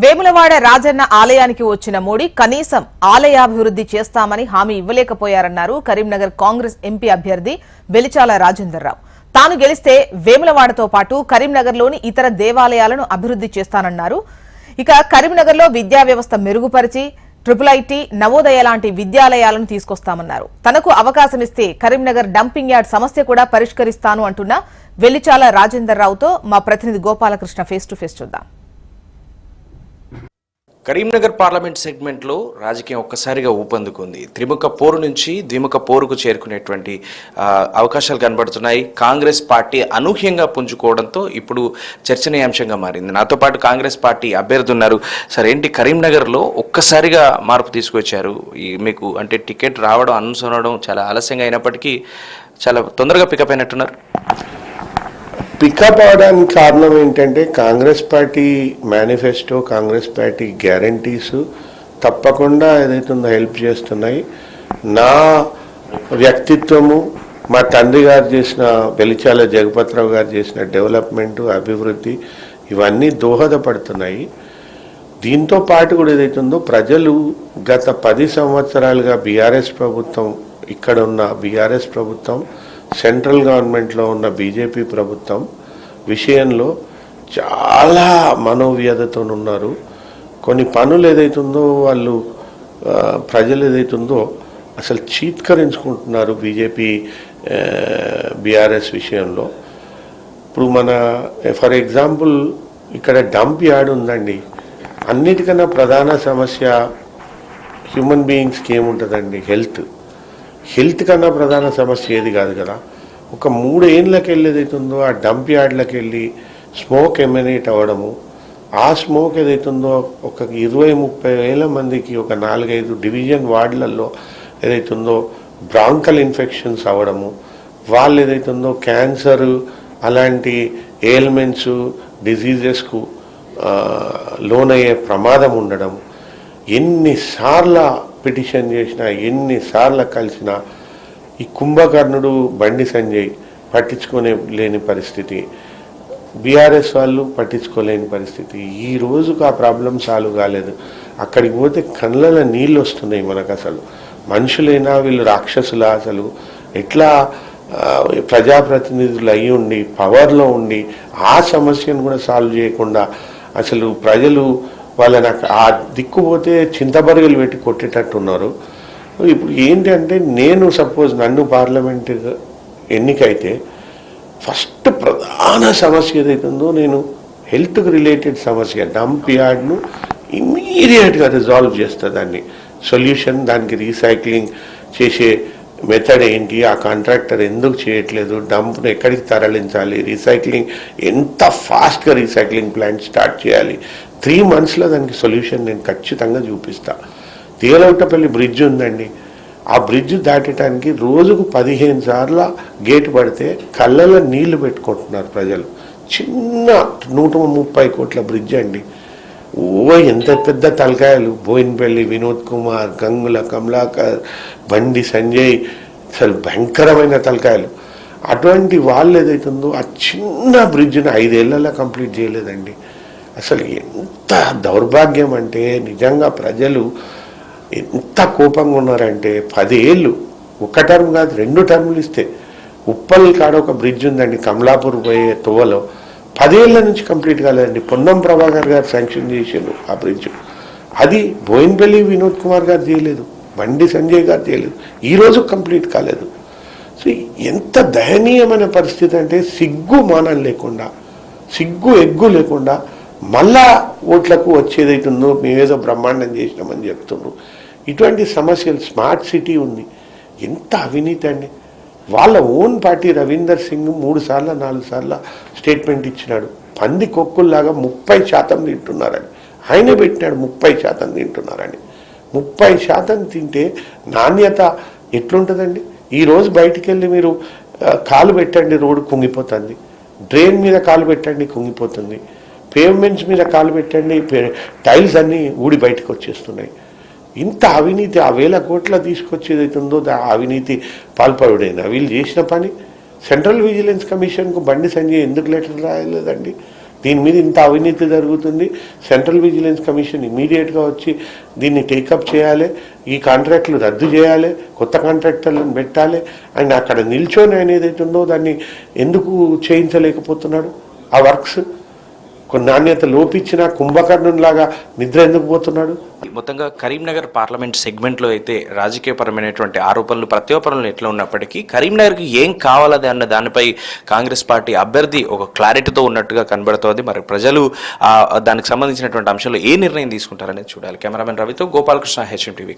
వేములవాడ రాజన్న ఆలయానికి వచ్చిన మోడీ కనీసం ఆలయాభివృద్ధి చేస్తామని హామీ ఇవ్వలేకపోయారన్నారు కరీంనగర్ కాంగ్రెస్ ఎంపీ అభ్యర్థి వెలిచాల రాజేందర్రావు. తాను గెలిస్తే వేములవాడతో పాటు కరీంనగర్లోని ఇతర దేవాలయాలను అభివృద్ధి చేస్తానన్నారు. ఇక కరీంనగర్లో విద్యా వ్యవస్థ మెరుగుపరిచి ట్రిపుల్ నవోదయ లాంటి విద్యాలయాలను తీసుకొస్తామన్నారు. తనకు అవకాశమిస్తే కరీంనగర్ డంపింగ్ యార్డ్ సమస్య కూడా పరిష్కరిస్తాను అంటున్న వెలిచాల రాజేందర్రావుతో మా ప్రతినిధి గోపాలకృష్ణ ఫేస్ టు ఫేస్ చూద్దాం. కరీంనగర్ పార్లమెంట్ సెగ్మెంట్లో రాజకీయం ఒక్కసారిగా ఊపందుకుంది. త్రిముఖ పోరు నుంచి ద్విముఖ పోరుకు చేరుకునేటువంటి అవకాశాలు కనబడుతున్నాయి. కాంగ్రెస్ పార్టీ అనూహ్యంగా పుంజుకోవడంతో ఇప్పుడు చర్చనీయాంశంగా మారింది. నాతో పాటు కాంగ్రెస్ పార్టీ అభ్యర్థి ఉన్నారు. సరే, ఏంటి కరీంనగర్లో ఒక్కసారిగా మార్పు తీసుకొచ్చారు? మీకు అంటే టికెట్ రావడం అనుసరడం చాలా ఆలస్యంగా అయినప్పటికీ చాలా తొందరగా పికప్ అయినట్టున్నారు. పికప్ అవడానికి కారణం ఏంటంటే Congress party manifesto, Congress party guarantees తప్పకుండా ఏదైతుందో హెల్ప్ చేస్తున్నాయి. నా వ్యక్తిత్వము, మా తండ్రి గారు చేసిన వెలిచాల జగపతిరావు గారు చేసిన డెవలప్మెంట్, అభివృద్ధి ఇవన్నీ దోహదపడుతున్నాయి. దీంతో పాటు కూడా ఏదైతుందో ప్రజలు గత 10 సంవత్సరాలుగా బీఆర్ఎస్ ప్రభుత్వం, ఇక్కడ ఉన్న బీఆర్ఎస్ ప్రభుత్వం, సెంట్రల్ గవర్నమెంట్లో ఉన్న బీజేపీ ప్రభుత్వం విషయంలో చాలా మనోవ్యధతో ఉన్నారు. కొన్ని పనులు ఏదైతుందో వాళ్ళు ప్రజలు ఏదైతుందో అసలు చీత్కరించుకుంటున్నారు బీజేపీ బీఆర్ఎస్ విషయంలో. ఇప్పుడు మన ఫర్ ఎగ్జాంపుల్ ఇక్కడ డంప్ యార్డ్ ఉందండి. అన్నిటికన్నా ప్రధాన సమస్య హ్యూమన్ బీయింగ్స్కి ఏముంటుందండి? హెల్త్ కన్నా ప్రధాన సమస్య ఏది కాదు కదా. ఒక 3 ఏళ్ళకి వెళ్ళేదైతుందో ఆ డంప్ యార్డ్లకు వెళ్ళి స్మోక్ ఎమినేట్ అవ్వడము, ఆ స్మోక్ ఏదైతుందో ఒక 20-30 వేల మందికి ఒక 4-5 డివిజన్ వార్డులలో ఏదైతుందో బ్రాంకల్ ఇన్ఫెక్షన్స్ అవ్వడము, వాళ్ళు ఏదైతుందో క్యాన్సర్ అలాంటి ఎయిల్మెంట్స్, డిజీజెస్కు లోనయ్యే ప్రమాదం ఉండడం. ఎన్నిసార్లు పిటిషన్ చేసినా, ఎన్నిసార్లు కలిసినా ఈ కుంభకర్ణుడు బండి సంజయ్ లేని పరిస్థితి, బీఆర్ఎస్ వాళ్ళు పట్టించుకోలేని పరిస్థితి. ఈ రోజుకు ఆ ప్రాబ్లం సాల్వ్ కాలేదు. అక్కడికి పోతే కళ్ళలో నీళ్ళు వస్తున్నాయి మనకు. అసలు మనుషులైనా వీళ్ళు రాక్షసులా? అసలు ఎట్లా ప్రజాప్రతినిధులు అయి ఉండి పవర్లో ఉండి ఆ సమస్యను కూడా సాల్వ్ చేయకుండా అసలు ప్రజలు వాళ్ళని ఆ దిక్కుపోతే చింతబరుగులు పెట్టి కొట్టేటట్టున్నారు. ఇప్పుడు ఏంటంటే నేను సపోజ్ నన్ను పార్లమెంట్ ఎన్నికైతే ఫస్ట్ ప్రధాన సమస్య ఏదైతుందో నేను హెల్త్కి రిలేటెడ్ సమస్య, డంప్ యార్డ్ను ఇమ్మీడియట్గా రిజాల్వ్ చేస్తా. దాన్ని సొల్యూషన్, దానికి రీసైక్లింగ్ చేసే మెథడ్ ఏంటి, ఆ కాంట్రాక్టర్ ఎందుకు చేయట్లేదు, డంప్ను ఎక్కడికి తరలించాలి, రీసైక్లింగ్ ఎంత ఫాస్ట్గా రీసైక్లింగ్ ప్లాంట్ స్టార్ట్ చేయాలి, 3 monthsలో దానికి సొల్యూషన్ నేను ఖచ్చితంగా చూపిస్తా. తీగలౌటపల్లి బ్రిడ్జ్ ఉందండి. ఆ బ్రిడ్జ్ దాటడానికి రోజుకు 15 సార్లు గేటు పడితే కళ్ళలో నీళ్లు పెట్టుకుంటున్నారు ప్రజలు. చిన్న 130 కోట్ల బ్రిడ్జ్ అండి. ఎంత పెద్ద తలకాయలు! బోయిన్పల్లి వినోద్ కుమార్, గంగుల కమలాకర్, బండి సంజయ్, అసలు భయంకరమైన తలకాయలు. అటువంటి వాళ్ళు ఏదైతుందో ఆ చిన్న బ్రిడ్జ్ని 5 ఏళ్లలో కంప్లీట్ చేయలేదండి. అసలు ఎంత దౌర్భాగ్యం అంటే నిజంగా ప్రజలు ఎంత కోపంగా ఉన్నారంటే 10 ఏళ్ళు, 1 టర్మ్ కాదు 2 టర్ములు ఇస్తే ఉప్పల్ కాడ ఒక బ్రిడ్జ్ ఉందండి, కమలాపూర్ పోయే తోవలో, 10 ఏళ్ల నుంచి కంప్లీట్ కాలేదండి. పొన్నం ప్రభాకర్ గారు శాంక్షన్ చేశారు ఆ బ్రిడ్జ్. అది బోయిన్పల్లి వినోద్ కుమార్ గారు చేయలేదు, బండి సంజయ్ గారు చేయలేదు, ఈరోజు కంప్లీట్ కాలేదు. సో ఎంత దయనీయమైన పరిస్థితి అంటే సిగ్గు మానం లేకుండా, సిగ్గు ఎగ్గు లేకుండా మళ్ళా ఓట్లకు వచ్చేదైతుందో మేమేదో బ్రహ్మాండం చేసినామని చెప్తున్నారు. ఇటువంటి సమస్యలు. స్మార్ట్ సిటీ ఉంది, ఎంత అవినీతి అండి. వాళ్ళ ఓన్ పార్టీ రవీందర్ సింగ్ 3 సార్లు 4 సార్లు స్టేట్మెంట్ ఇచ్చినాడు. పంది కొక్కుల్లాగా 30% తింటున్నారని ఆయనే పెట్టినాడు. 30% తింటున్నారని. 30% తింటే నాణ్యత ఎట్లుంటుందండి? ఈరోజు బయటికి వెళ్ళి మీరు కాలు పెట్టండి, రోడ్డు కుంగిపోతుంది. డ్రైన్ మీద కాలు పెట్టండి, కుంగిపోతుంది. పేమెంట్స్ మీద కాలు పెట్టండి, టైల్స్ అన్నీ ఊడి బయటకు వచ్చేస్తున్నాయి. ఇంత అవినీతి, ఆ 1000 కోట్ల తీసుకొచ్చేదైతుందో అవినీతి పాల్పడుడైనా వీళ్ళు చేసిన పని. సెంట్రల్ విజిలెన్స్ కమిషన్కు బండి సంజయ్ ఎందుకు లెటర్ రాయలేదండి? దీని మీద ఇంత అవినీతి జరుగుతుంది, సెంట్రల్ విజిలెన్స్ కమిషన్ ఇమీడియట్గా వచ్చి దీన్ని టేకప్ చేయాలి, ఈ కాంట్రాక్టులు రద్దు చేయాలి, కొత్త కాంట్రాక్టర్లను పెట్టాలి. అండ్ అక్కడ నిల్చొని ఆయన ఏదైతే ఉందో దాన్ని ఎందుకు చేయించలేకపోతున్నాడు? ఆ వర్క్స్ కొన్ని నాణ్యత లోపించిన కుంభకర్ణులాగా నిద్ర ఎందుకు పోతున్నాడు? మొత్తంగా కరీంనగర్ పార్లమెంట్ సెగ్మెంట్లో అయితే రాజకీయపరమైనటువంటి ఆరోపణలు ప్రత్యారోపణలు ఎట్లా ఉన్నప్పటికీ కరీంనగర్కి ఏం కావాలది అన్న దానిపై కాంగ్రెస్ పార్టీ అభ్యర్థి ఒక క్లారిటీతో ఉన్నట్టుగా కనబడుతోంది. మరి ప్రజలు దానికి సంబంధించినటువంటి అంశాల్లో ఏ నిర్ణయం తీసుకుంటారనేది చూడాలి. కెమెరామెన్ రవితో గోపాలకృష్ణ, HM TV.